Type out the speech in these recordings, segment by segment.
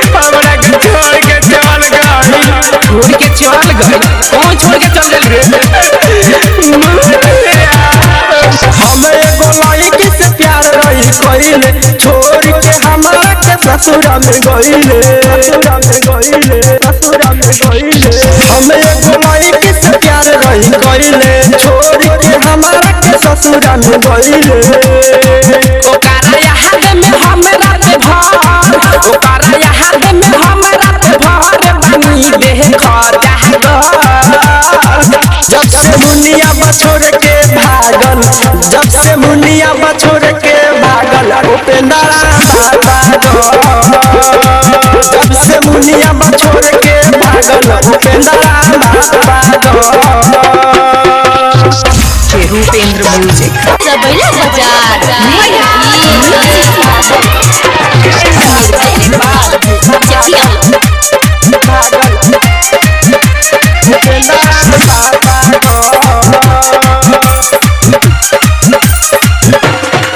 हमरा के छोड़ के चल गई। छोड़ के चल गई? कौन छोड़ के चल गई रे? हम एगो लड़की से प्यार रही कइले, छोड़ के हमरा के ससुरा में गइले। हम एगो लड़की से प्यार रही कइले, छोड़ के हमरा के ससुरा में गइले। ओकरा याद में हमरा पे भर, ओकरा याद में हमरा पे भर बनी देह खजा। जब से मुनिया बछोड़ के भागल, जब से मुनिया बछोड़ के भागल, उपेंद्रा जब से मुनिया बछोड़ के भागल, उपेंद्रा रूपेंद्र म्यूजिक सबैला बाजार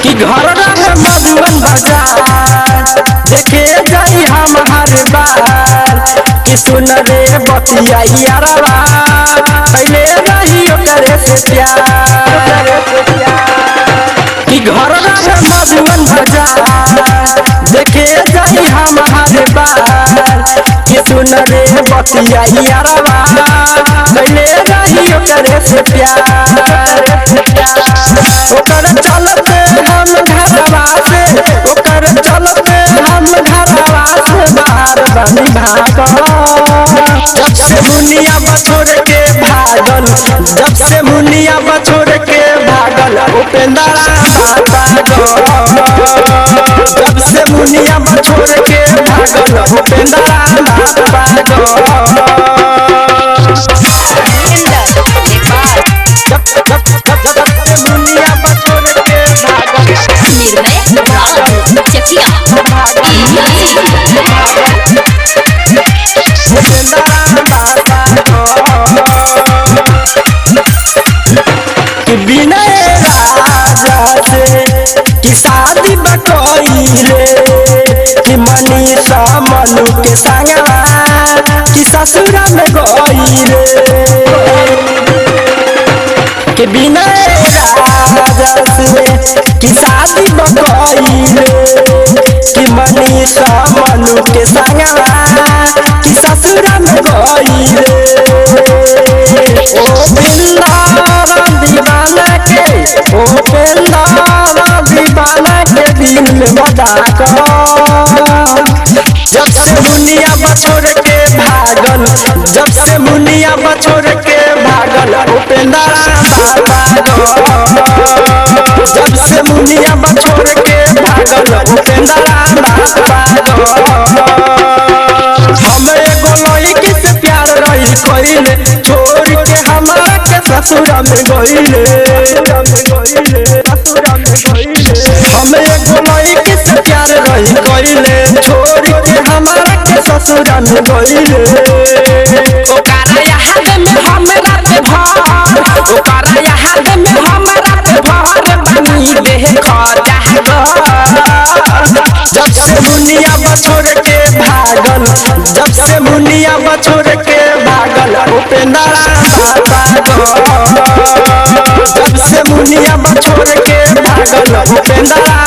कि घर रहे मधुबन बाजार, देखे जाई हम हर बार। कि सुन रे बतिया यारवा, पहले रही ओकरे से प्यार। कि घर रहे मधुबन बाजार, देखे जाई हम हर बार। कि सुन रे बतिया यारवा, पहले रही ओकरे से प्यार। ओकर चलते हम घरवा से, ओकर चलते हम घरवा से बाहर बनी भागल। जब से मुनिया बछोड़ के भागल, जब से मुनिया बछोड़ के भागल, उपेंद्रा जब से मुनिया बछोड़ के भागल, उपेंद्रा मुनिया बछोड़ के भागल, चकिया कि विनय राजा से कि शादी बकइले। कि मनीषा मनु के संगवा, कि ससुरा में गइले। कि विनय राजा से कि शादी बकइले। कि मनीषा मनु के संगवा, कि ससुरा में गइले। ओ बिल्ला दीवाना के, ओ बिल्ला दीवाना के दिल में बता कर। जब से मुनिया बछोड़ के भागल, जब से मुनिया बछोड़ के भागल, उपेंद्रा जब से मुनिया बछोड़ के भागल, उपेंद्रा हम एगो लड़की से प्यार रही कइले, छोड़ के हमरा के ससुरा में गइले। हम एगो लड़की से प्यार रही कइले, छोड़ के हमरा के ससुरा में गइले। ओकरा याद में हमरा पे भर, ओकरा याद में हमरा पे भर बनी देह खजा। जब से मुनिया बछोड़ के भागल, जब से मुनिया बछोड़ के भागल, उपेंद्रा जब से मुनिया बछोड़ के भागल, उपेंद्रा